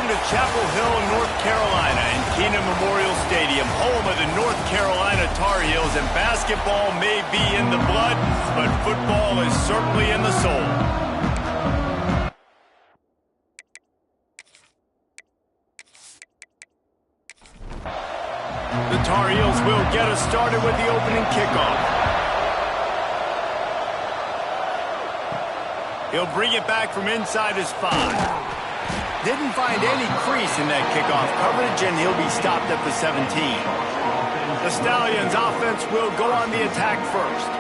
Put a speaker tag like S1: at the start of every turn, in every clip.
S1: Welcome to Chapel Hill, North Carolina, and Keenan Memorial Stadium, home of the North Carolina Tar Heels. And basketball may be in the blood, but football is certainly in the soul. The Tar Heels will get us started with the opening kickoff. He'll bring it back from inside his 5. Didn't find any crease in that kickoff coverage, and he'll be stopped at the 17. The Stallions offense will go on the attack first.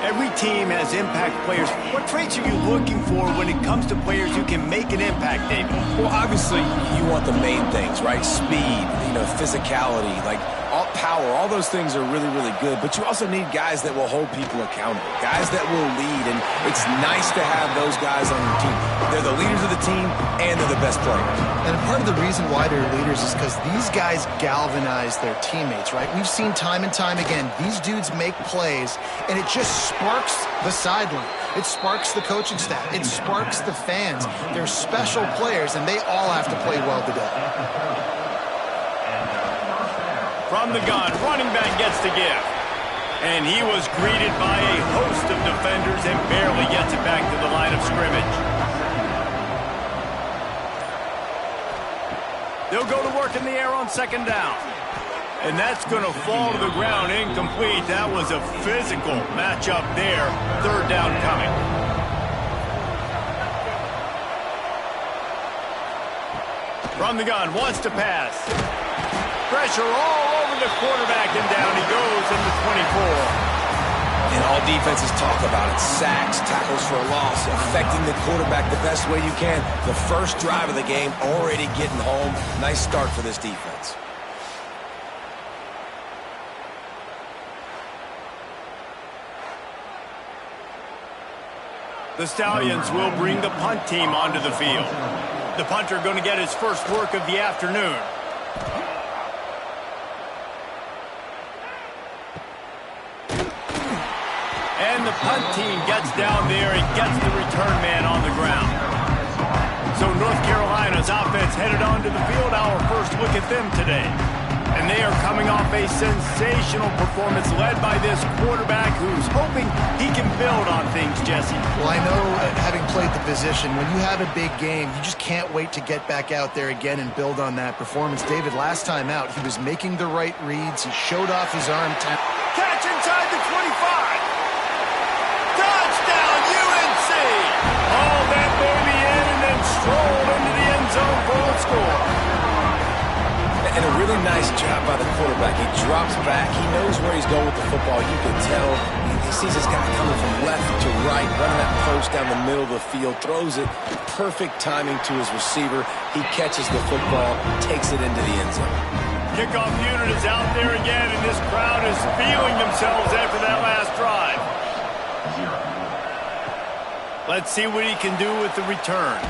S1: Every team has impact players. What traits are you looking for when it comes to players who can make an impact, David?
S2: Well, obviously, you want the main things, right? Speed, physicality, all power, all those things are really, really good. But you also need guys that will hold people accountable, guys that will lead. And it's nice to have those guys on your team. They're the leaders of the team, and they're the best players.
S3: And part of the reason why they're leaders is because these guys galvanize their teammates, right? We've seen time and time again, these dudes make plays, and it just sparks the sideline. It sparks the coaching staff. It sparks the fans. They're special players, and they all have to play well today.
S1: From the gun, running back gets to give. And he was greeted by a host of defenders and barely gets it back to the line of scrimmage. They'll go to work in the air on second down. And that's going to fall to the ground incomplete. That was a physical matchup there. Third down coming. From the gun, wants to pass. Pressure all over the quarterback, and down he goes in the 24.
S2: And all defenses talk about it. Sacks, tackles for a loss, affecting the quarterback the best way you can. The first drive of the game, already getting home. Nice start for this defense.
S1: The Stallions will bring the punt team onto the field. The punter going to get his first work of the afternoon. And the punt team gets down there and gets the return man on the ground. So North Carolina's offense headed onto the field. Our first look at them today. And they are coming off a sensational performance led by this quarterback who's hoping he can build on things, Jesse.
S3: Well, I know, having played the position, when you have a big game, you just can't wait to get back out there again and build on that performance. David, last time out, he was making the right reads. He showed off his arm talent.
S1: Catch inside the 25. Touchdown, UNC! Haul that baby in and then strolled into the end zone for a score.
S2: And a really nice job by the quarterback. He drops back. He knows where he's going with the football. You can tell. He sees this guy coming from left to right, running that post down the middle of the field, throws it. Perfect timing to his receiver. He catches the football, takes it into the end zone.
S1: Kickoff unit is out there again, and this crowd is feeling themselves after that last drive. Let's see what he can do with the return.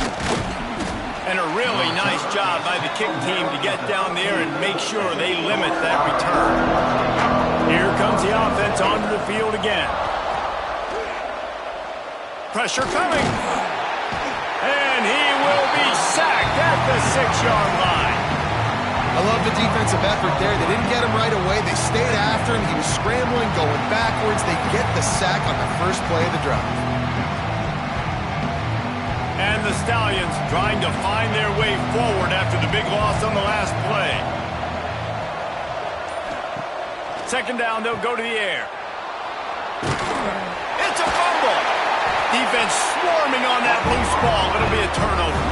S1: And a really nice job by the kick team to get down there and make sure they limit that return. Here comes the offense onto the field again. Pressure coming. And he will be sacked at the 6-yard line.
S3: I love the defensive effort there. They didn't get him right away. They stayed after him. He was scrambling, going backwards. They get the sack on the first play of the drive.
S1: And the Stallions trying to find their way forward after the big loss on the last play. Second down, they'll go to the air. It's a fumble. Defense swarming on that loose ball. It'll be a turnover.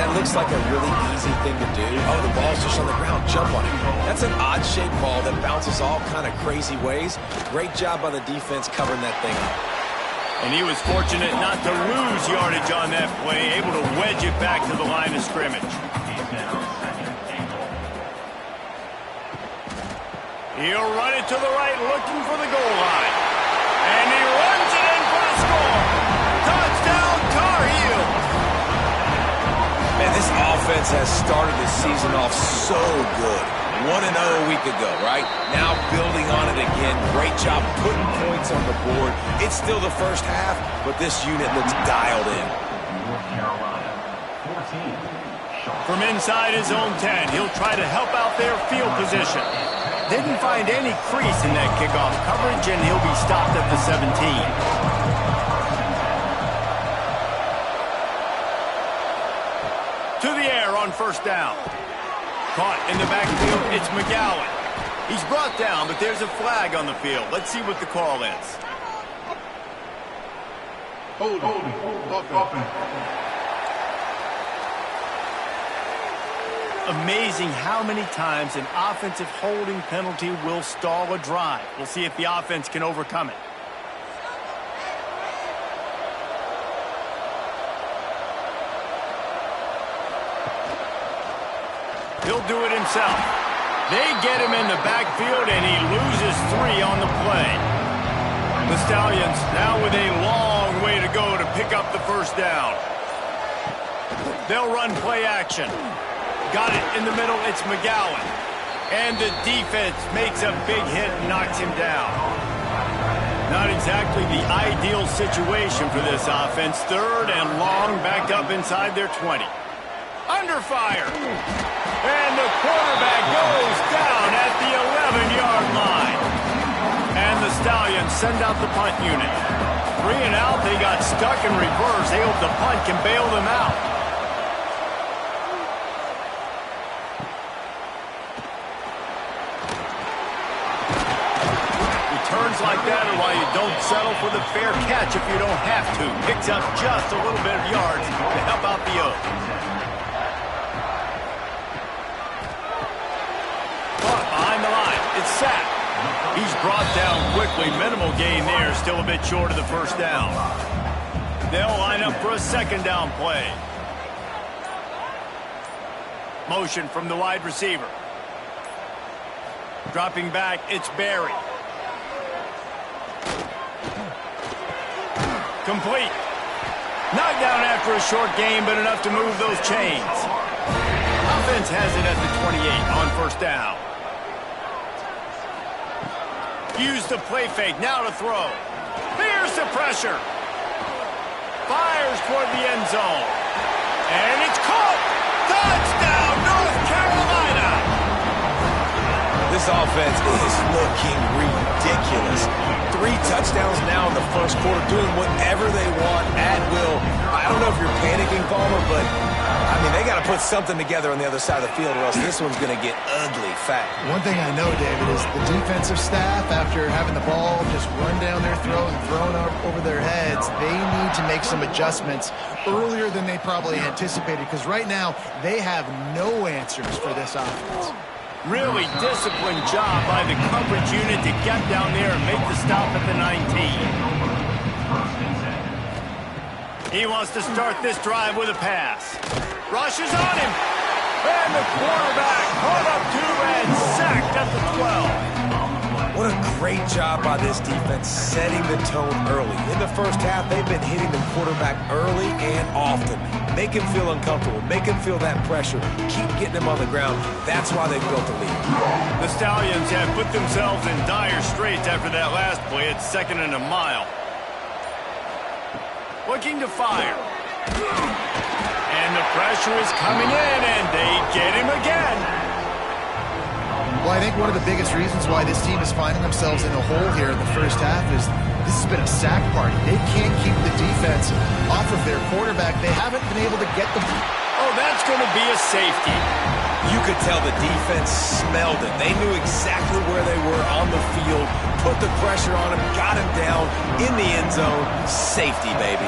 S2: That looks like a really easy thing to do. Oh, the ball's just on the ground. Jump on it. That's an odd-shaped ball that bounces all kind of crazy ways. Great job by the defense covering that thing up.
S1: And he was fortunate not to lose yardage on that play, able to wedge it back to the line of scrimmage. He'll run it to the right, looking for the goal line. And he runs it in for the score. Touchdown, Tar Heels.
S2: Man, this offense has started the season off so good. 1-0 a week ago, right? Now building on it again. Great job putting points on the board. It's still the first half, but this unit looks dialed in.
S1: From inside his own 10, he'll try to help out their field position. Didn't find any crease in that kickoff coverage, and he'll be stopped at the 17. To the air on first down. Caught in the backfield, it's McGowan. He's brought down, but there's a flag on the field. Let's see what the call is. Amazing how many times an offensive holding penalty will stall a drive. We'll see if the offense can overcome it. He'll do it himself. They get him in the backfield, and he loses 3 on the play. The Stallions now with a long way to go to pick up the first down. They'll run play action. Got it in the middle, it's McGowan. And the defense makes a big hit and knocks him down. Not exactly the ideal situation for this offense. 3rd and long, back up inside their 20. Under fire. And the quarterback goes down at the 11-yard line. And the Stallions send out the punt unit. 3 and out, they got stuck in reverse. They hope the punt can bail them out. Returns like that are why you don't settle for the fair catch if you don't have to. Picks up just a little bit of yards to help out the Oaks. It's sacked. He's brought down quickly. Minimal gain there. Still a bit short of the first down. They'll line up for a second down play. Motion from the wide receiver. Dropping back, it's Barry. Complete. Knocked down after a short gain, but enough to move those chains. Offense has it at the 28 on first down. Use the play fake, now to throw. Fears the pressure. Fires toward the end zone. And it's caught. Touchdown, North Carolina.
S2: This offense is looking ridiculous. 3 touchdowns now in the first quarter, doing whatever they want at will. I don't know if you're panicking, Palmer, but I mean, they got to put something together on the other side of the field, or else this one's going to get ugly fast.
S3: One thing I know, David, is the defensive staff, after having the ball just run down their throat and thrown over their heads, they need to make some adjustments earlier than they probably anticipated, because right now they have no answers for this offense.
S1: Really disciplined job by the coverage unit to get down there and make the stop at the 19. He wants to start this drive with a pass. Rushes on him. And the quarterback caught up to and sacked at the 12.
S2: What a great job by this defense setting the tone early. In the first half, they've been hitting the quarterback early and often. Make him feel uncomfortable. Make him feel that pressure. Keep getting him on the ground. That's why they built the lead.
S1: The Stallions have put themselves in dire straits after that last play. It's 2nd and a mile. Looking to fire. And the pressure is coming in, and they get him again.
S3: Well, I think one of the biggest reasons why this team is finding themselves in a hole here in the first half is this has been a sack party. They can't keep the defense off of their quarterback. They haven't been able to get them.
S1: Oh, that's going to be a safety.
S2: You could tell the defense smelled it. They knew exactly where they were on the field, put the pressure on him, got him down in the end zone. Safety, baby.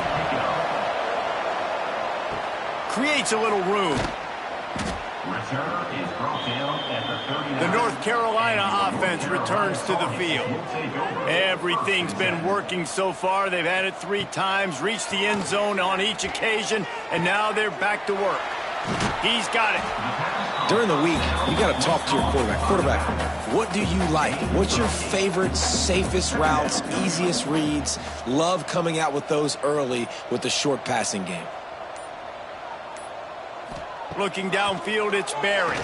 S1: Creates a little room. The North Carolina offense returns to the field. Everything's been working so far. They've had it 3 times, reached the end zone on each occasion, and now they're back to work. He's got it.
S2: During the week, you got to talk to your quarterback. Quarterback, what do you like? What's your favorite, safest routes, easiest reads? Love coming out with those early with the short passing game.
S1: Looking downfield, it's Barry.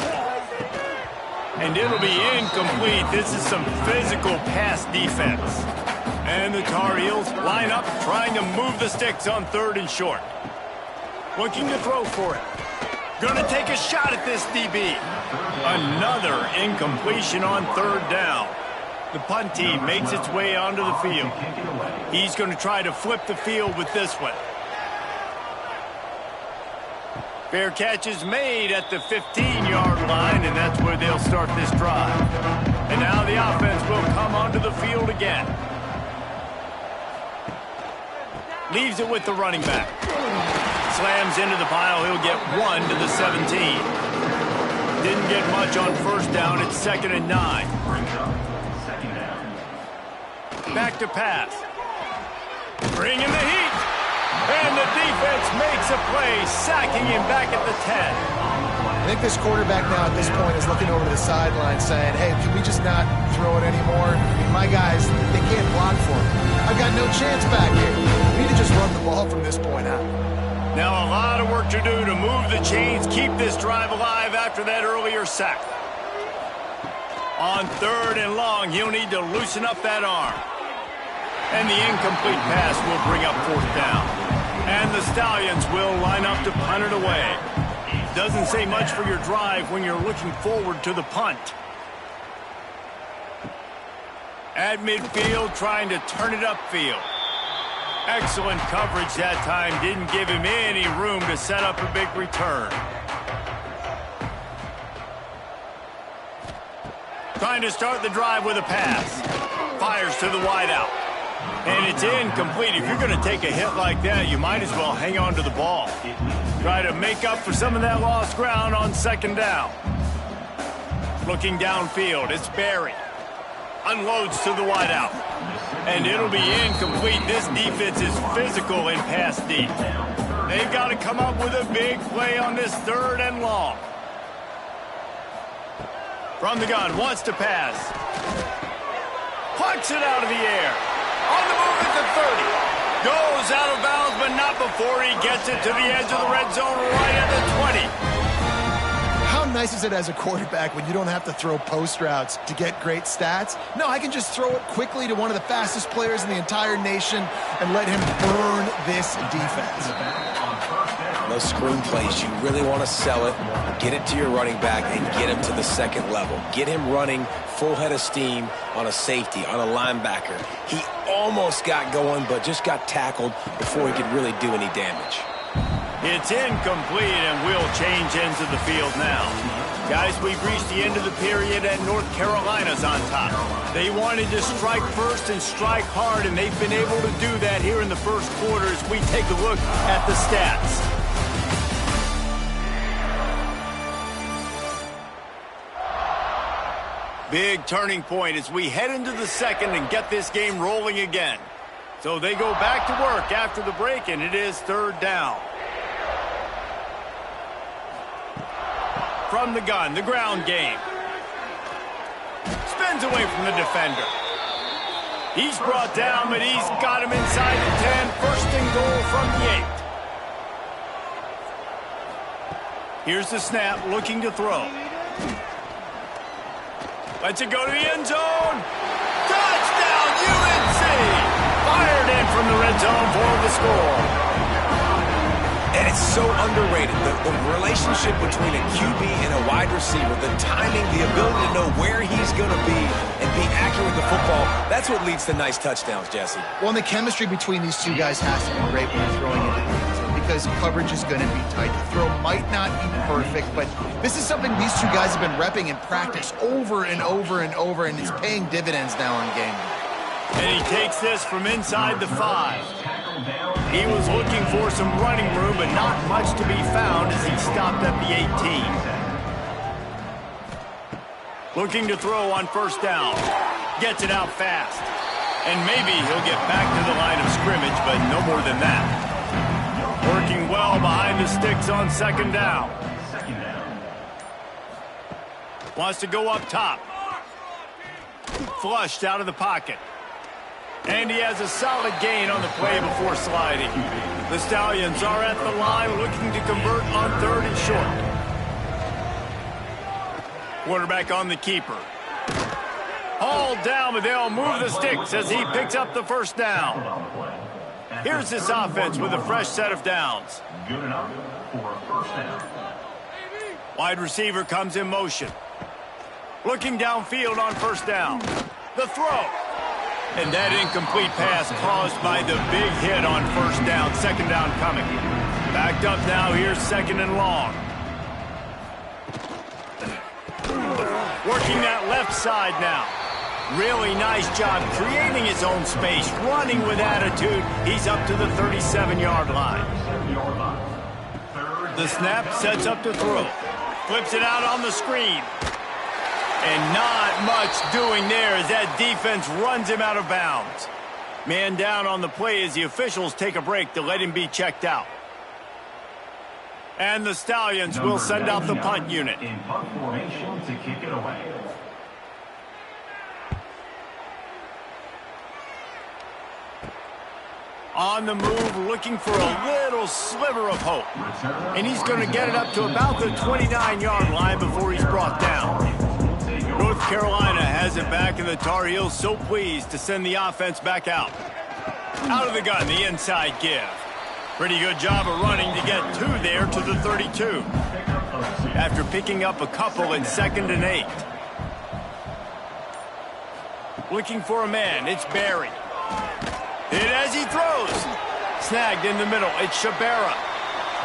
S1: And it'll be incomplete. This is some physical pass defense. And the Tar Heels line up, trying to move the sticks on 3rd and short. Looking to throw for it. Gonna take a shot at this DB. Another incompletion on third down. The punt team makes its way onto the field. He's going to try to flip the field with this one. Fair catch is made at the 15-yard line, and that's where they'll start this drive. And now the offense will come onto the field again. Leaves it with the running back. Slams into the pile. He'll get 1 to the 17. Didn't get much on first down. It's 2nd and 9. Back to pass. Bringing the heat. And the defense makes a play, sacking him back at the 10.
S3: I think this quarterback now at this point is looking over to the sideline saying, hey, can we just not throw it anymore? I mean, my guys, they can't block for me. I've got no chance back here. We need to just run the ball from this point out.
S1: Now a lot of work to do to move the chains, keep this drive alive after that earlier sack. On 3rd and long, he'll need to loosen up that arm. And the incomplete pass will bring up 4th down. And the Stallions will line up to punt it away. Doesn't say much for your drive when you're looking forward to the punt. At midfield, trying to turn it upfield. Excellent coverage that time. Didn't give him any room to set up a big return. Trying to start the drive with a pass. Fires to the wideout. And it's incomplete. If you're going to take a hit like that, you might as well hang on to the ball. Try to make up for some of that lost ground on 2nd down. Looking downfield, it's Barry. Unloads to the wideout. And it'll be incomplete. This defense is physical in pass deep. They've got to come up with a big play on this 3rd and long. From the gun, wants to pass. Plucks it out of the air. On the move at the 30. Goes out of bounds, but not before he gets it to the edge of the red zone right at the 20.
S3: How nice is it as a quarterback when you don't have to throw post routes to get great stats? No, I can just throw it quickly to one of the fastest players in the entire nation and let him burn this defense.
S2: Those screen plays, you really want to sell it, get it to your running back, and get him to the 2nd level. Get him running full head of steam on a safety, on a linebacker. He almost got going, but just got tackled before he could really do any damage.
S1: It's incomplete, and we'll change ends of the field now. Guys, we've reached the end of the period, and North Carolina's on top. They wanted to strike first and strike hard, and they've been able to do that here in the first quarter as we take a look at the stats. Big turning point as we head into the 2nd and get this game rolling again. So they go back to work after the break, and it is 3rd down. From the gun, the ground game. Spins away from the defender. He's brought down, but he's got him inside the 10. 1st and goal from the 8. Here's the snap, looking to throw. Lets it go to the end zone. Touchdown, UNC! Fired in from the red zone for the score.
S2: And it's so underrated. The relationship between a QB and a wide receiver, the timing, the ability to know where he's going to be and be accurate with the football, that's what leads to nice touchdowns, Jesse.
S3: Well, and the chemistry between these two guys has to be great when you're throwing into the end zone because coverage is going to be tight. The throw might not be perfect, but this is something these two guys have been repping in practice over and over and over, and it's paying dividends now in game.
S1: And he takes this from inside the 5. He was looking for some running room, but not much to be found as he stopped at the 18. Looking to throw on 1st down. Gets it out fast. And maybe he'll get back to the line of scrimmage, but no more than that. Working well behind the sticks on 2nd down. Wants to go up top. Flushed out of the pocket. And he has a solid gain on the play before sliding. The Stallions are at the line looking to convert on 3rd and short. Quarterback on the keeper. Hauled down, but they'll move the sticks as he picks up the 1st down. Here's this offense with a fresh set of downs.
S4: Good enough for a 1st down.
S1: Wide receiver comes in motion. Looking downfield on first down. The throw. And that incomplete pass caused by the big hit on first down. Second down coming. Backed up now. Here's second and long. Working that left side now. Really nice job creating his own space, running with attitude. He's up to the 37-yard line. The snap sets up to throw. Flips it out on the screen. And not much doing there as that defense runs him out of bounds. Man down on the play as the officials take a break to let him be checked out. And the Stallions will send out the punt unit.
S4: In punt formation to kick it away.
S1: On the move, looking for a little sliver of hope. And he's going to get it up to about the 29-yard line before he's brought down. North Carolina has it back, and the Tar Heels so pleased to send the offense back out. Out of the gun, the inside give. Pretty good job of running to get two there to the 32. After picking up a couple in 2nd and 8. Looking for a man, it's Barry. Hit as he throws. Snagged in the middle, it's Shabara.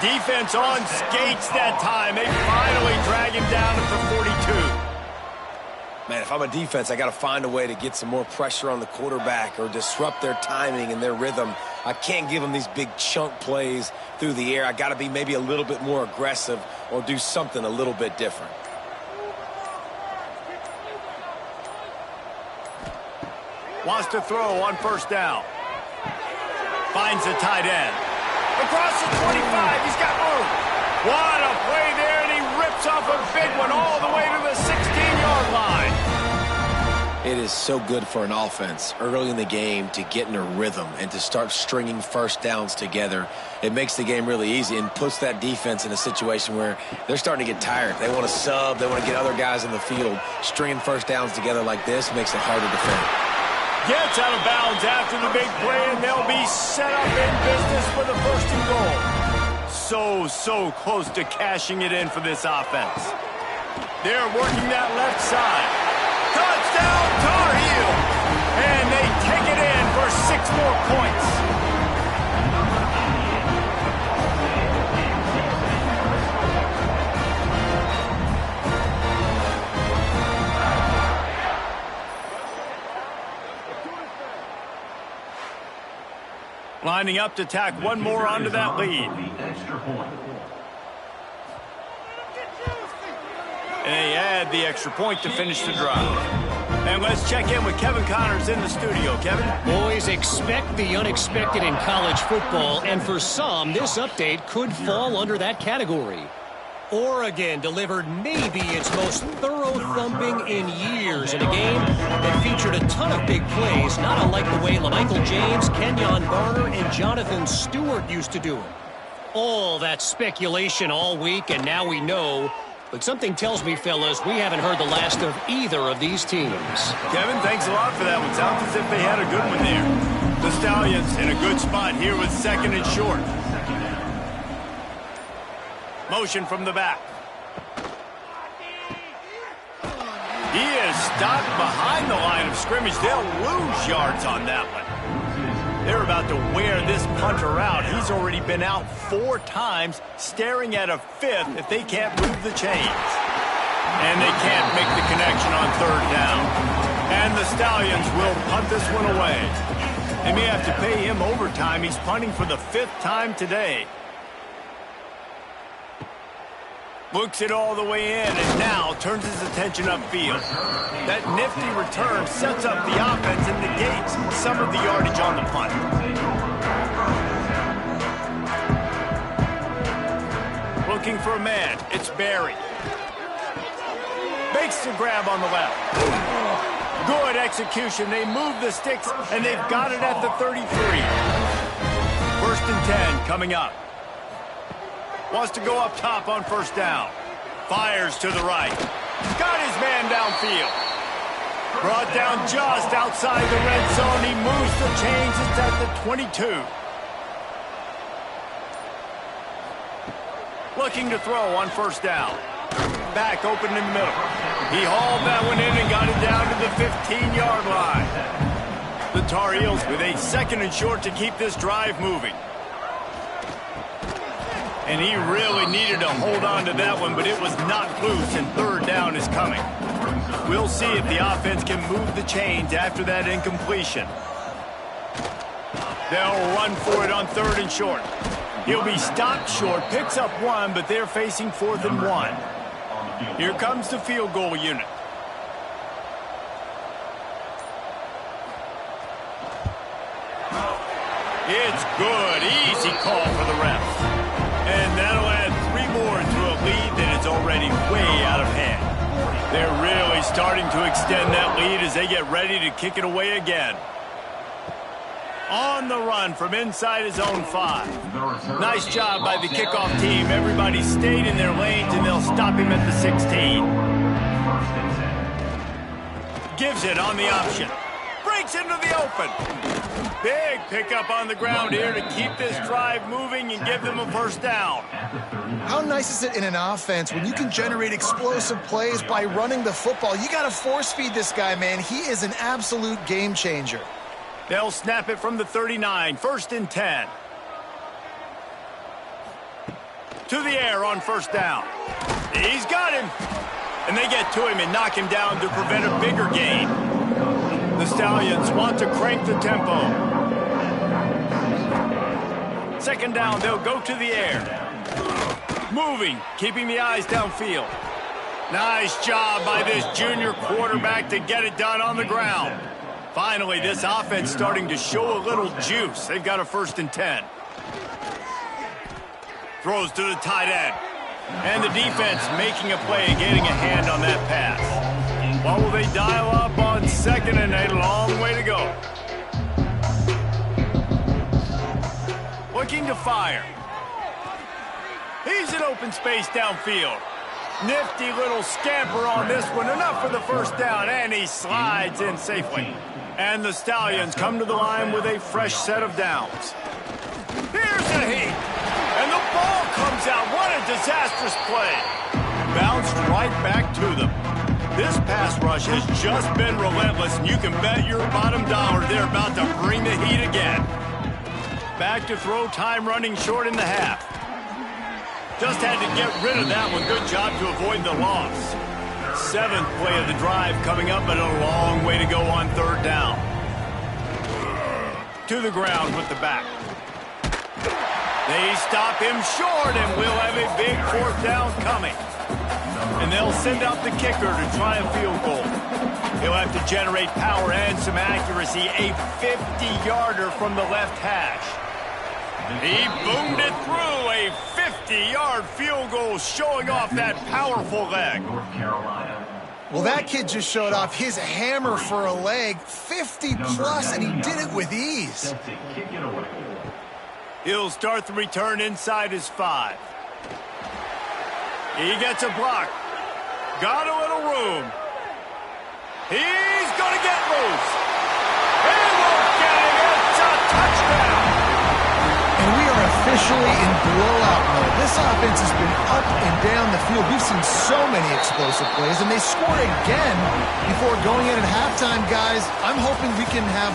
S1: Defense on skates that time. They finally drag him down at the 42.
S2: Man, if I'm a defense, I got to find a way to get some more pressure on the quarterback or disrupt their timing and their rhythm. I can't give them these big chunk plays through the air. I got to be maybe a little bit more aggressive or do something a little bit different.
S1: Wants to throw on first down. Finds the tight end. Across the 25, he's got room. What a play there, and he rips off a big one all the way to the 16-yard line.
S2: It is so good for an offense early in the game to get in a rhythm and to start stringing first downs together. It makes the game really easy and puts that defense in a situation where they're starting to get tired. They want to sub. They want to get other guys in the field. Stringing first downs together like this makes it harder to defend.
S1: Gets out of bounds after the big play, and they'll be set up in business for the first and goal. So close to cashing it in for this offense. They're working that left side. Touchdown, Tar Heels! And they take it in for 6 more points. Lining up to tack one more onto that lead. And they add the extra point to finish the drive. And let's check in with Kevin Connors in the studio. Kevin?
S5: Boys, expect the unexpected in college football, and for some, this update could fall under that category. Oregon delivered maybe its most thorough thumping in years in a game that featured a ton of big plays, not unlike the way LaMichael James, Kenyon Barner, and Jonathan Stewart used to do it. All that speculation all week, and now we know. But something tells me, fellas, we haven't heard the last of either of these teams.
S1: Kevin, thanks a lot for that one. Sounds as if they had a good one there. The Stallions in a good spot here with 2nd and short. Motion from the back. He is stopped behind the line of scrimmage. They'll lose yards on that one. They're about to wear this punter out. He's already been out 4 times, staring at a 5th if they can't move the chains. And they can't make the connection on 3rd down. And the Stallions will punt this one away. They may have to pay him overtime. He's punting for the 5th time today. Looks it all the way in, and now turns his attention upfield. That nifty return sets up the offense and negates some of the yardage on the punt. Looking for a man, it's Barry. Makes the grab on the left. Good execution. They move the sticks, and they've got it at the 33. 1st and 10 coming up. Wants to go up top on first down. Fires to the right. Got his man downfield. Brought down just outside the red zone. He moves the chains. It's at the 22. Looking to throw on first down. back open in the middle. He hauled that one in and got it down to the 15-yard line. The Tar Heels with a 2nd and short to keep this drive moving. And he really needed to hold on to that one, but it was not loose, and 3rd down is coming. We'll see if the offense can move the chains after that incompletion. They'll run for it on 3rd and short. He'll be stopped short, picks up 1, but they're facing 4th and 1. Here comes the field goal unit. It's good. Easy call for the refs. And that'll add 3 more to a lead that is already way out of hand. They're really starting to extend that lead as they get ready to kick it away again. On the run from inside his own 5. Nice job by the kickoff team. Everybody stayed in their lanes, and they'll stop him at the 16. Gives it on the option. Breaks into the open. Big pickup on the ground here to keep this drive moving and give them a 1st down.
S3: How nice is it in an offense when you can generate explosive plays by running the football? You got to force feed this guy, man. He is an absolute game changer.
S1: They'll snap it from the 39, 1st and 10. To the air on 1st down. He's got him. And they get to him and knock him down to prevent a bigger gain. The Stallions want to crank the tempo. 2nd down, they'll go to the air. Moving, keeping the eyes downfield. Nice job by this junior quarterback to get it done on the ground. Finally, this offense starting to show a little juice. They've got a 1st and 10. Throws to the tight end. And the defense making a play, getting a hand on that pass. What will they dial up on 2nd and a long way to go? Looking to fire. He's in open space downfield. Nifty little scamper on this one. Enough for the 1st down, and he slides in safely. And the Stallions come to the line with a fresh set of downs. Here's the heat. And the ball comes out. What a disastrous play. Bounced right back to them. This pass rush has just been relentless, and you can bet your bottom dollar they're about to bring the heat again. Back to throw, time running short in the half. Just had to get rid of that one. Good job to avoid the loss. 7th play of the drive coming up, but a long way to go on 3rd down. To the ground with the back. They stop him short, and we'll have a big 4th down coming. And they'll send out the kicker to try a field goal. He'll have to generate power and some accuracy. A 50-yarder from the left hash. He boomed it through. A 50-yard field goal showing off that powerful leg.
S3: Well, that kid just showed off his hammer for a leg. 50-plus, and he did it with ease.
S1: He'll start the return inside his 5. He gets a block. Got a little room. He's going to get loose. He won't get him. It's a touchdown.
S3: And we are officially in blowout mode. This offense has been up and down the field. We've seen so many explosive plays, and they scored again before going in at halftime, guys. I'm hoping we can have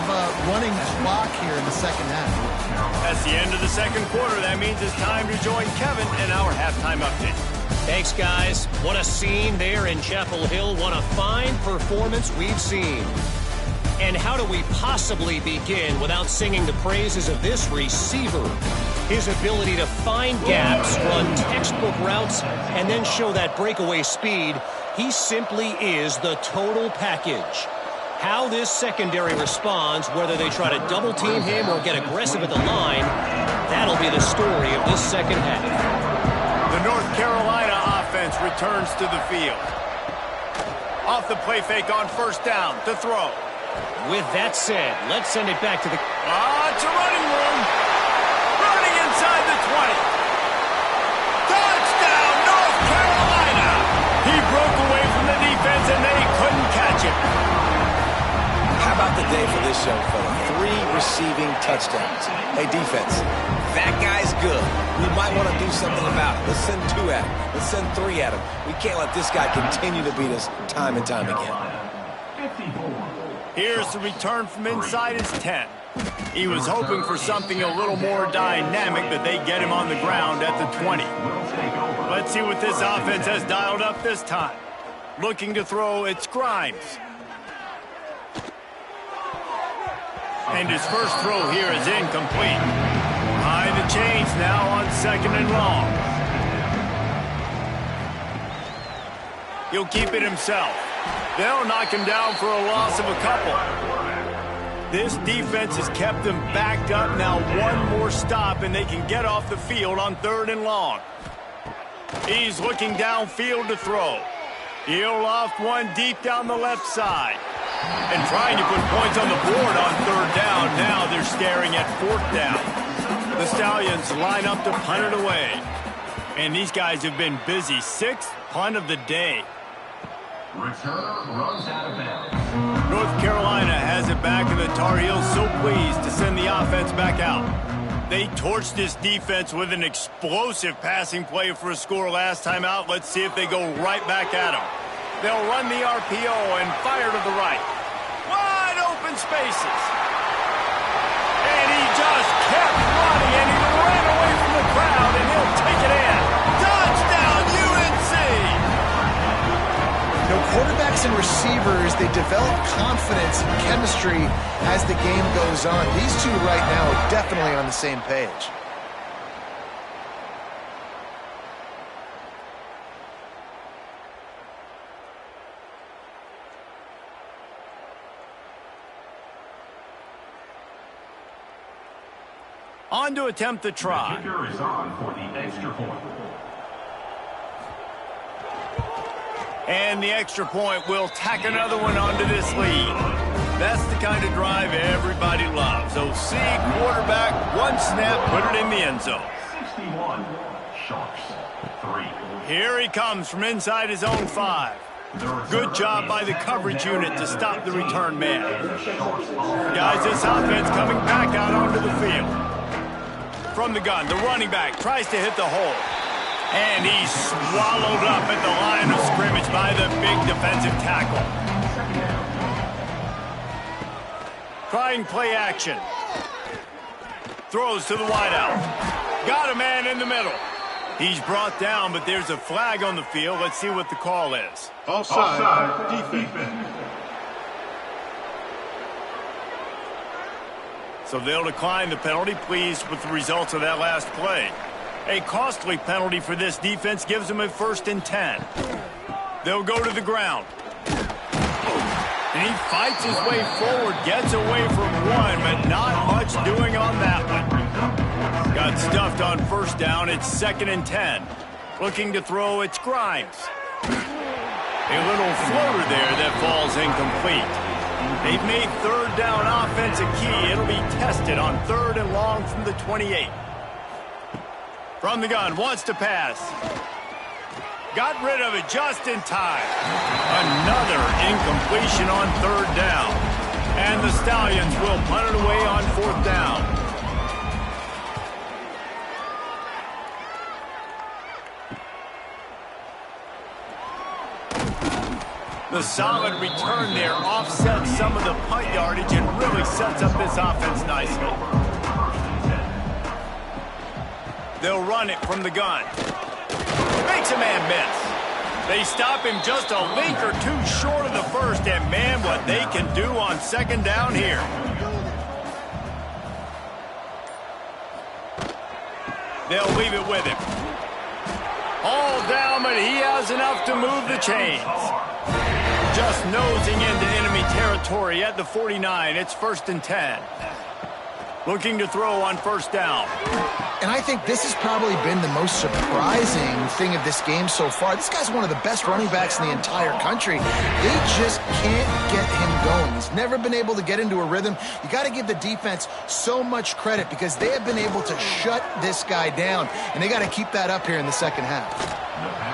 S3: running clock here in the 2nd half.
S1: That's the end of the 2nd quarter. That means it's time to join Kevin in our halftime update.
S5: Thanks, guys. What a scene there in Chapel Hill. What a fine performance we've seen. And how do we possibly begin without singing the praises of this receiver? His ability to find gaps, run textbook routes, and then show that breakaway speed. He simply is the total package. How this secondary responds, whether they try to double-team him or get aggressive at the line, that'll be the story of this 2nd half.
S1: The North Carolina offense returns to the field. Off the play fake on 1st down to throw.
S5: With that said, let's send it back to the...
S1: It's a running room. Running inside the 20. Touchdown, North Carolina. He broke away from the defense, and they couldn't catch him.
S2: How about the day for this young fella? 3 receiving touchdowns. Hey, defense, that guy's good. We might want to do something about it. Let's send 2 at him. Let's send 3 at him. We can't let this guy continue to beat us time and time again.
S1: Here's the return from inside his 10. He was hoping for something a little more dynamic, but they get him on the ground at the 20. Let's see what this offense has dialed up this time. Looking to throw, it's Grimes. And his first throw here is incomplete. Behind the chains now on 2nd and long. He'll keep it himself. They'll knock him down for a loss of a couple. This defense has kept them backed up. Now one more stop and they can get off the field on 3rd and long. He's looking downfield to throw. He'll loft one deep down the left side. And trying to put points on the board on 3rd down. Now they're staring at 4th down. The Stallions line up to punt it away. And these guys have been busy. 6th punt of the day.
S4: Returner runs out of bounds.
S1: North Carolina has it back, and the Tar Heels so pleased to send the offense back out. They torched this defense with an explosive passing play for a score last time out. Let's see if they go right back at them. They'll run the RPO and fire to the right. Wide open spaces. And he just kept running, and he ran away from the crowd, and he'll take it in. Touchdown, UNC!
S3: You know, quarterbacks and receivers, they develop confidence and chemistry as the game goes on. These two right now are definitely on the same page.
S1: On to attempt the try.
S4: The kicker is on for the extra point.
S1: And the extra point will tack another one onto this lead. That's the kind of drive everybody loves. OC, quarterback, one snap, put it in the end zone.
S4: 61, Sharks, 3.
S1: Here he comes from inside his own 5. Good job by the coverage unit to stop the return man. Guys, this offense coming back out onto the field. From the gun, the running back tries to hit the hole. And he's swallowed up at the line of scrimmage by the big defensive tackle. Trying play action. Throws to the wideout. Got a man in the middle. He's brought down, but there's a flag on the field. Let's see what the call is.
S4: Offside, defense.
S1: So they'll decline the penalty, pleased with the results of that last play. A costly penalty for this defense gives them a 1st and 10. They'll go to the ground. And he fights his way forward, gets away from one, but not much doing on that one. Got stuffed on 1st down. It's 2nd and 10. Looking to throw, it's Grimes. A little floater there that falls incomplete. They've made 3rd down offense a key. It'll be tested on 3rd and long from the 28. From the gun, wants to pass. Got rid of it just in time. Another incompletion on 3rd down. And the Stallions will punt it away on 4th down. The solid return there offsets some of the punt yardage and really sets up this offense nicely. They'll run it from the gun. Makes a man miss. They stop him just a link or two short of the 1st, and man, what they can do on 2nd down here. They'll leave it with him. All down, but he has enough to move the chains. Just nosing into enemy territory at the 49. It's 1st and 10. Looking to throw on 1st down.
S3: And I think this has probably been the most surprising thing of this game so far. This guy's one of the best running backs in the entire country. They just can't get him going. He's never been able to get into a rhythm. You got to give the defense so much credit because they have been able to shut this guy down. And they got to keep that up here in the 2nd half.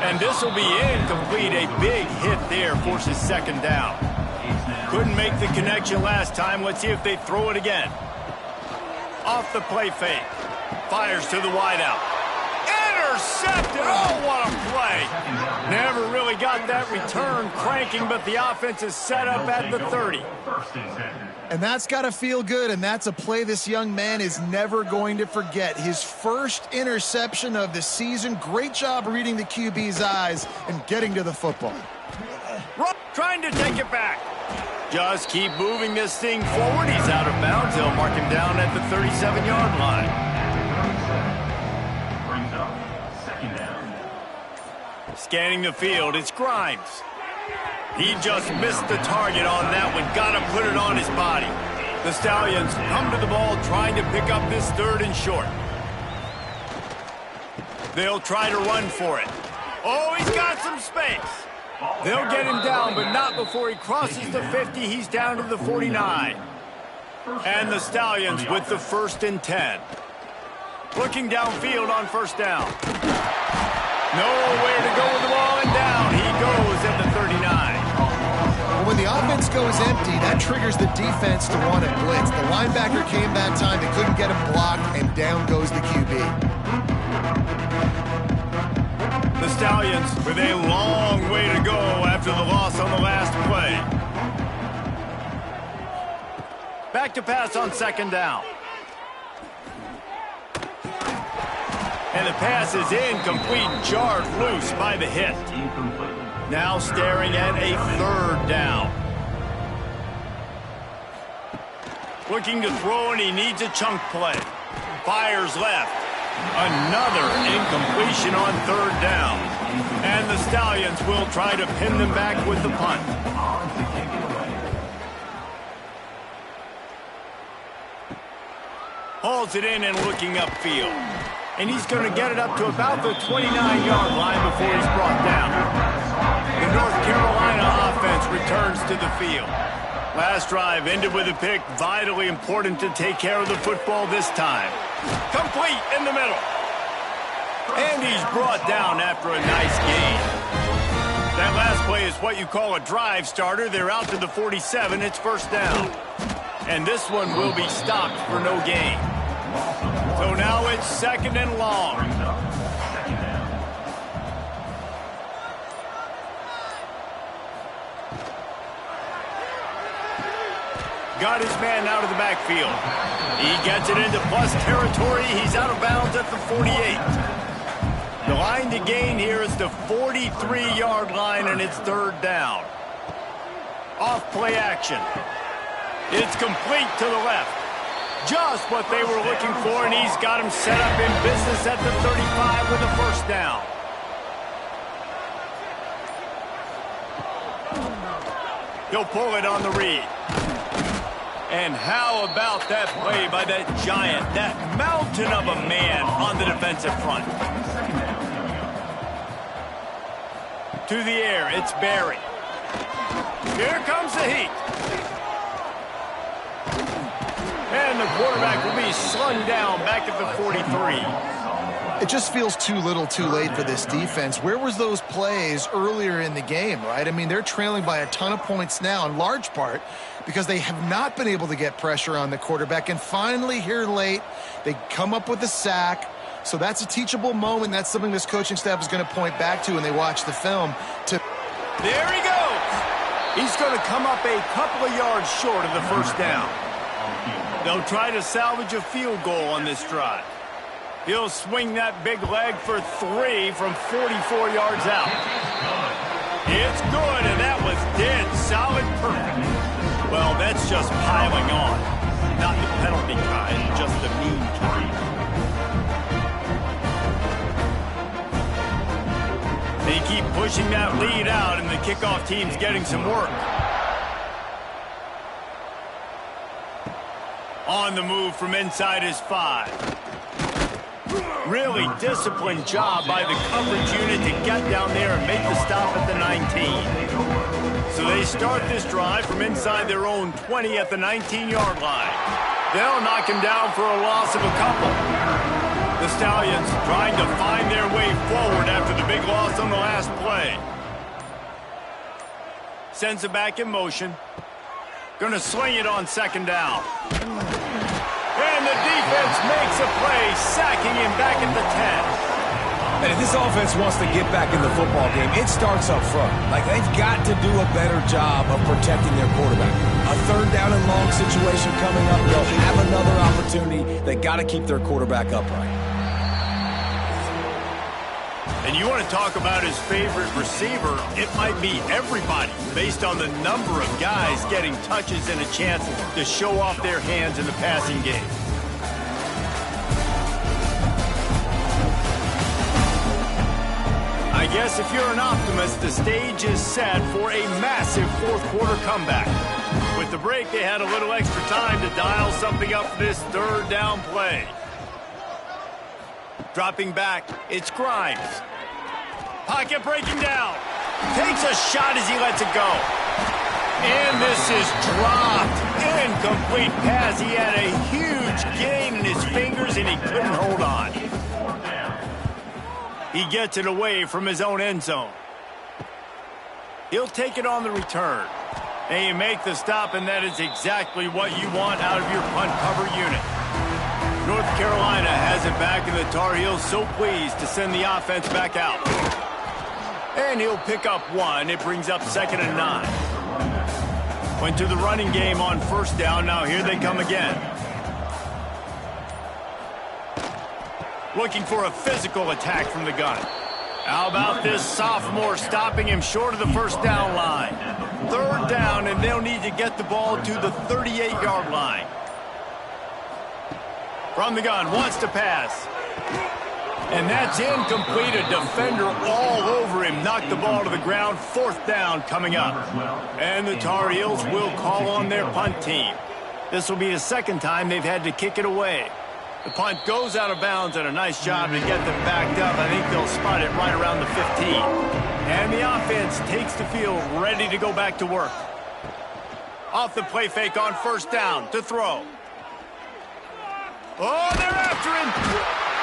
S1: And this will be incomplete. A big hit there forces 2nd down. Couldn't make the connection last time. Let's see if they throw it again. Off the play fake. Fires to the wideout. Intercepted. Oh, what a play. Never really got that return cranking, but the offense is set up at the 30.
S3: And that's got to feel good, and that's a play this young man is never going to forget. His first interception of the season. Great job reading the QB's eyes and getting to the football.
S1: Trying to take it back. Just keep moving this thing forward. He's out of bounds. They'll mark him down at the 37-yard line.
S4: Brings up second down.
S1: Scanning the field, it's Grimes. He just missed the target on that one. Got to put it on his body. The Stallions come to the ball trying to pick up this 3rd and short. They'll try to run for it. Oh, he's got some space. They'll get him down, but not before he crosses the 50. He's down to the 49. And the Stallions with the 1st and 10. Looking downfield on 1st down. Nowhere to go with the ball, and down he goes at the 39.
S3: Well, when the offense goes empty, that triggers the defense to want to blitz. The linebacker came that time. They couldn't get him blocked, and down goes the QB.
S1: The Stallions with a long way to go after the loss on the last play. Back to pass on 2nd down. And the pass is incomplete, jarred loose by the hit. Now staring at a 3rd down. Looking to throw, and he needs a chunk play. Fires left. Another incompletion on 3rd down. And the Stallions will try to pin them back with the punt. Hauls it in and looking upfield. And he's going to get it up to about the 29-yard line before he's brought down. The North Carolina offense returns to the field. Last drive ended with a pick. Vitally important to take care of the football this time. Complete in the middle. And he's brought down after a nice gain. That last play is what you call a drive starter. They're out to the 47. It's 1st down. And this one will be stopped for no gain. So now it's 2nd and long. Got his man out of the backfield. He gets it into plus territory. He's out of bounds at the 48. The line to gain here is the 43-yard line, and it's 3rd down. Off play action. It's complete to the left. Just what they were looking for, and he's got him set up in business at the 35 with a 1st down. He'll pull it on the read. And how about that play by that giant, that mountain of a man on the defensive front? To the air, it's Barry. Here comes the heat. And the quarterback will be slung down back at the 43.
S3: It just feels too little too late for this defense. Where was those plays earlier in the game, right? I mean, they're trailing by a ton of points now, in large part because they have not been able to get pressure on the quarterback. And finally, here late, they come up with a sack. So that's a teachable moment. That's something this coaching staff is going to point back to when they watch the film.
S1: There he goes. He's going to come up a couple of yards short of the 1st down. They'll try to salvage a field goal on this drive. He'll swing that big leg for 3 from 44 yards out. It's good, and that was dead solid perfect. Well, that's just piling on. Not the penalty kind, just the mean kind. They keep pushing that lead out, and the kickoff team's getting some work. On the move from inside his 5. Really disciplined job by the coverage unit to get down there and make the stop at the 19. So they start this drive from inside their own 20 at the 19-yard line. They'll knock him down for a loss of a couple. The Stallions trying to find their way forward after the big loss on the last play. Sends it back in motion. Going to sling it on second down. And the defense makes a play, sacking him back at the 10.
S2: And if this offense wants to get back in the football game, it starts up front. Like, they've got to do a better job of protecting their quarterback. A third down and long situation coming up. They'll have another opportunity. They got to keep their quarterback upright.
S1: And you want to talk about his favorite receiver, it might be everybody, based on the number of guys getting touches and a chance to show off their hands in the passing game. I guess if you're an optimist, the stage is set for a massive fourth quarter comeback. With the break, they had a little extra time to dial something up for this third down play. Dropping back, it's Grimes. Pocket breaking down. Takes a shot as he lets it go. And this is dropped. Incomplete pass. He had a huge gain in his fingers and he couldn't hold on. He gets it away from his own end zone. He'll take it on the return. And you make the stop, and that is exactly what you want out of your punt cover unit. North Carolina has it back, and the Tar Heels so pleased to send the offense back out. And he'll pick up one. It brings up 2nd and 9. Went to the running game on first down. Now here they come again. Looking for a physical attack from the gun. How about this sophomore stopping him short of the first down line? Third down, and they'll need to get the ball to the 38-yard line. From the gun, wants to pass. And that's incomplete. A defender all over him. Knocked the ball to the ground. 4th down coming up. And the Tar Heels will call on their punt team. This will be the second time they've had to kick it away. The punt goes out of bounds, and a nice job to get them backed up. I think they'll spot it right around the 15. And the offense takes the field, ready to go back to work. Off the play fake on first down to throw. Oh, they're after him.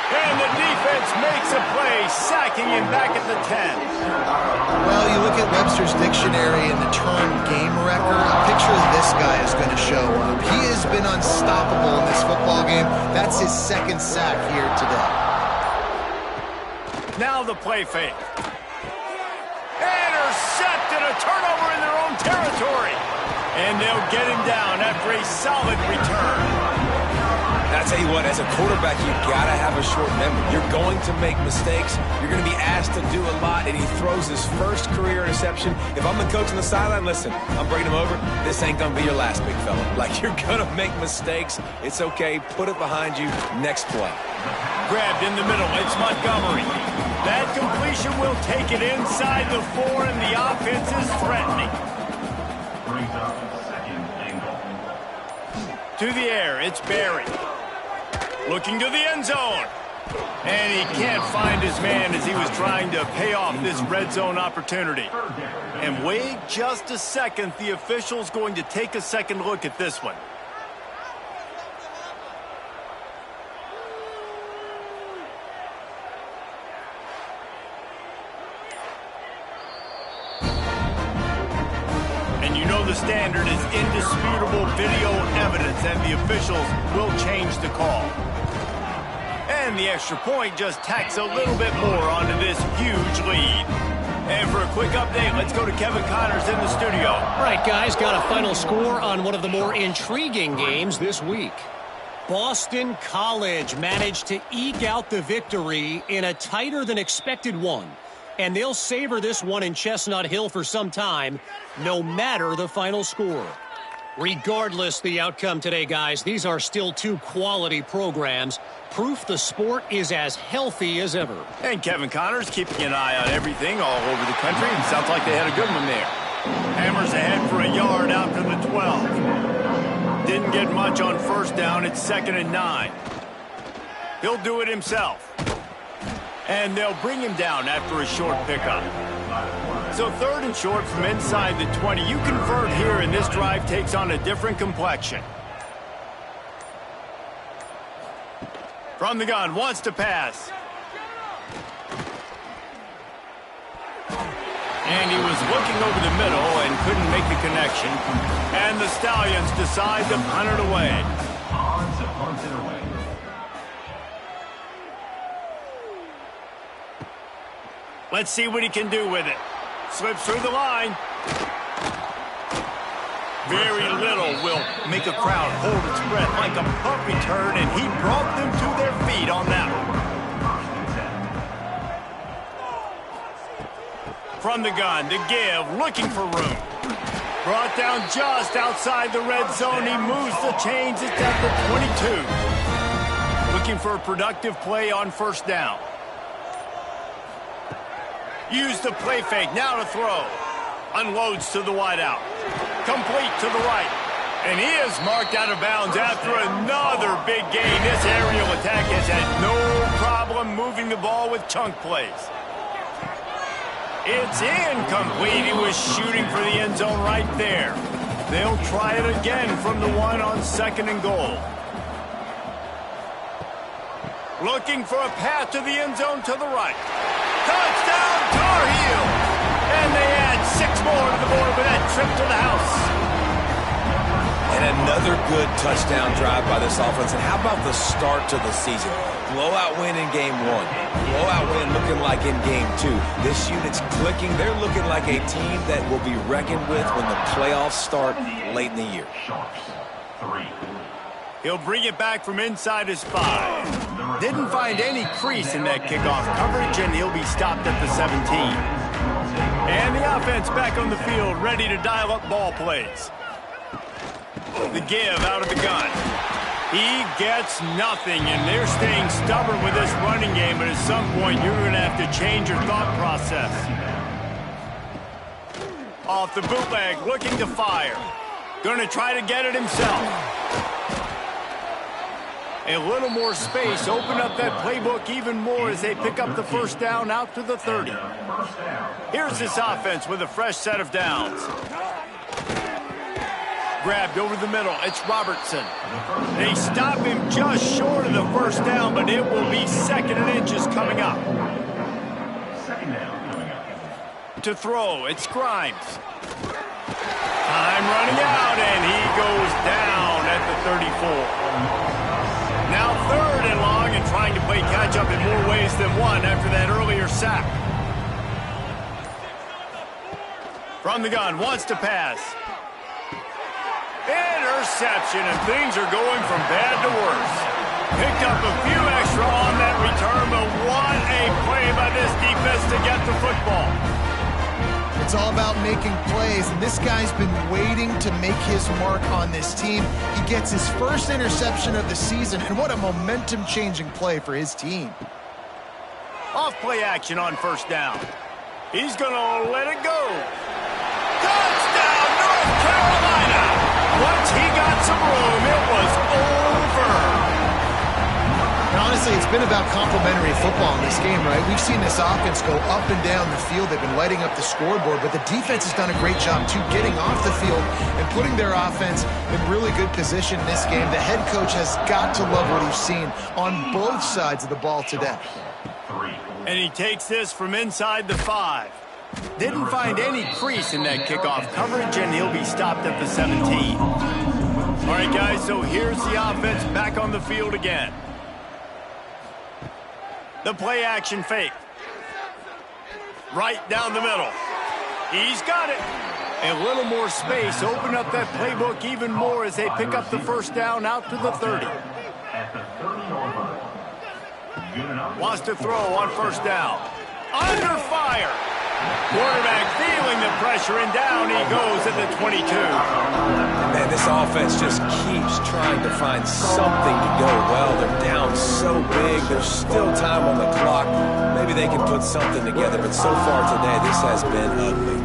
S1: And the defense makes a play, sacking him back at the 10.
S3: Well, you look at Webster's dictionary and the term game wrecker, a picture of this guy is going to show up. He has been unstoppable in this football game. That's his 2nd sack here today.
S1: Now the play fake. Intercepted, a turnover in their own territory. And they'll get him down after a solid return.
S2: I tell you what, as a quarterback, you got to have a short memory. You're going to make mistakes. You're going to be asked to do a lot, and he throws his first career interception. If I'm the coach on the sideline, listen, I'm bringing him over. This ain't going to be your last, big fella. Like, you're going to make mistakes. It's okay. Put it behind you. Next play.
S1: Grabbed in the middle. It's Montgomery. That completion will take it inside the 4, and the offense is threatening.
S4: Brings up 2nd and goal.
S1: To the air, it's Barry. Looking to the end zone. And he can't find his man as he was trying to pay off this red zone opportunity. And wait just a second. The official's going to take a second look at this one. And you know the standard is indisputable video evidence, and the officials will change the call. And the extra point just tacks a little bit more onto this huge lead. And for a quick update, let's go to Kevin Connors in the studio.
S5: All right, guys, got a final score on one of the more intriguing games this week. Boston College managed to eke out the victory in a tighter than expected one. And they'll savor this one in Chestnut Hill for some time, no matter the final score. Regardless the outcome today, guys, these are still two quality programs. Proof the sport is as healthy as ever.
S1: And Kevin Connors keeping an eye on everything all over the country. And sounds like they had a good one there. Hammers ahead for a yard out to the 12. Didn't get much on first down. It's 2nd and 9. He'll do it himself. And they'll bring him down after a short pickup. So 3rd and short from inside the 20. You convert here, and this drive takes on a different complexion. From the gun, wants to pass. And he was looking over the middle and couldn't make the connection. And the Stallions decide to punt it away.
S4: On to punt it away.
S1: Let's see what he can do with it. Slips through the line. Very little will make a crowd hold its breath like a punt return, and he brought them to their feet on that one. From the gun to give, looking for room. Brought down just outside the red zone. He moves the chains. It's at the 22. Looking for a productive play on first down. Use the play fake, now to throw. Unloads to the wideout. Complete to the right. And he is marked out of bounds after another big gain. This aerial attack has had no problem moving the ball with chunk plays. It's incomplete. He was shooting for the end zone right there. They'll try it again from the one on 2nd and goal. Looking for a path to the end zone to the right. Touchdown, Tar Heel! And they add 6 more to the board with that trip to the house.
S2: And another good touchdown drive by this offense. And how about the start to the season? Blowout win in game 1. Blowout win looking like in game 2. This unit's clicking. They're looking like a team that will be reckoned with when the playoffs start late in the year.
S4: Sharps, 3.
S1: He'll bring it back from inside his 5. Didn't find any crease in that kickoff coverage, and he'll be stopped at the 17. And the offense back on the field, ready to dial up ball plays. The give out of the gun. He gets nothing, and they're staying stubborn with this running game, but at some point you're going to have to change your thought process. Off the bootleg, looking to fire. Going to try to get it himself. A little more space, open up that playbook even more as they pick up the first down out to the 30. Here's this offense with a fresh set of downs. Grabbed over the middle, it's Robertson. They stop him just short of the first down, but it will be 2nd and inches coming up.
S4: 2nd down coming up.
S1: To throw, it's Grimes. Time running out, and he goes down at the 34. Now 3rd and long, and trying to play catch-up in more ways than one after that earlier sack. From the gun, wants to pass. Interception, and things are going from bad to worse. Picked up a few extra on that return, but what a play by this defense to get the football.
S3: It's all about making plays, and this guy's been waiting to make his mark on this team. He gets his first interception of the season, and what a momentum-changing play for his team.
S1: Off play action on first down. He's going to let it go. Touchdown, North Carolina! Once he got some room, it was over.
S3: And honestly, it's been about complementary football in this game, right? We've seen this offense go up and down the field. They've been lighting up the scoreboard, but the defense has done a great job, too, getting off the field and putting their offense in really good position in this game. The head coach has got to love what he's seen on both sides of the ball today.
S1: And he takes this from inside the 5. Didn't find any crease in that kickoff coverage, and he'll be stopped at the 17. All right, guys, so here's the offense back on the field again. The play action fake. Right down the middle. He's got it. A little more space. Open up that playbook even more as they pick up the first down out to the 30.
S4: At the 30-yard line.
S1: Wants to throw on first down. Under fire. Quarterback feeling the pressure, and down he goes at the 22.
S2: Man, this offense just keeps trying to find something to go well. They're down so big. There's still time on the clock. Maybe they can put something together, but so far today, this has been ugly.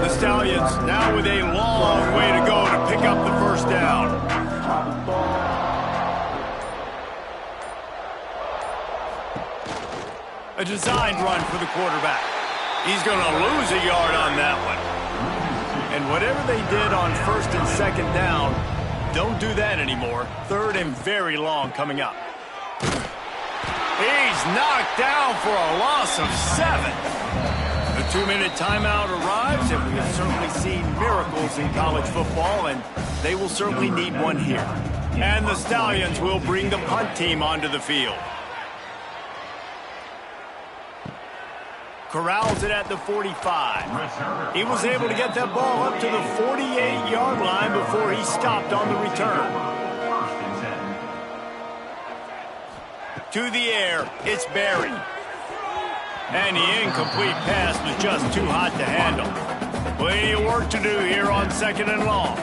S1: The Stallions now with a long way to go to pick up the first down. A designed run for the quarterback. He's going to lose a yard on that one. And whatever they did on 1st and 2nd down, don't do that anymore. 3rd and very long coming up. He's knocked down for a loss of 7. The 2-minute timeout arrives, and we have certainly seen miracles in college football, and they will certainly need one here. And the Stallions will bring the punt team onto the field. Corrals it at the 45. He was able to get that ball up to the 48-yard line before he stopped on the return. To the air, it's Barry. And the incomplete pass was just too hot to handle. Plenty of work to do here on 2nd and long.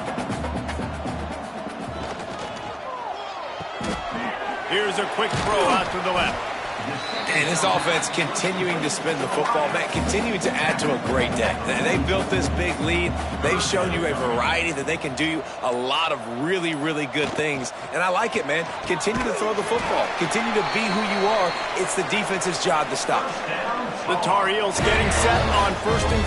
S1: Here's a quick throw out to the left.
S2: And this offense continuing to spin the football, man, continuing to add to a great day. They built this big lead. They've shown you a variety that they can do a lot of really, really good things. And I like it, man. Continue to throw the football. Continue to be who you are. It's the defense's job to stop.
S1: The Tar Heels getting set on 1st and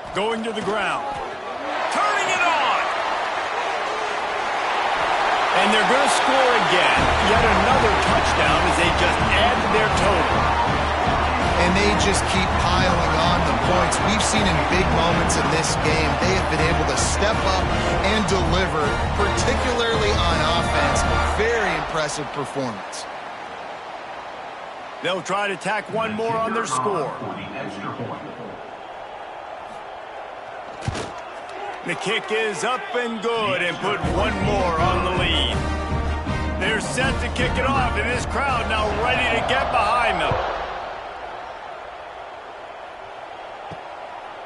S1: 10. Going to the ground. Turning it on. And they're going to score again. Yet another touchdown as they just add to their total.
S3: And they just keep piling on the points. We've seen in big moments in this game, they have been able to step up and deliver, particularly on offense. Very impressive performance.
S1: They'll try to tack one more on their score. The kick is up and good and put one more on the lead. They're set to kick it off, and this crowd now ready to get behind them.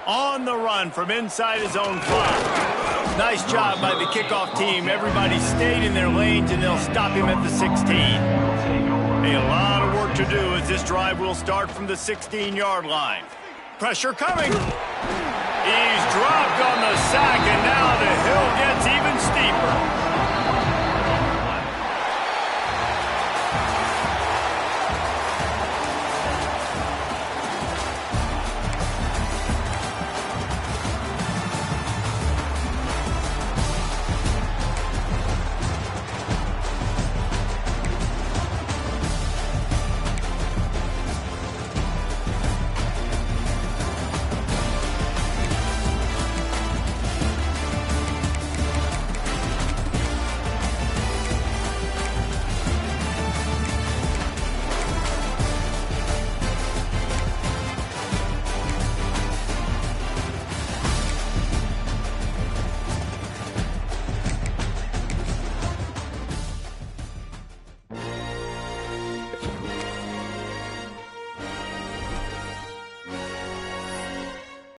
S1: On the run from inside his own 5. Nice job by the kickoff team. Everybody stayed in their lanes, and they'll stop him at the 16. A lot of work to do as this drive will start from the 16-yard line. Pressure coming. He's dropped on the sack, and now the hill gets even steeper.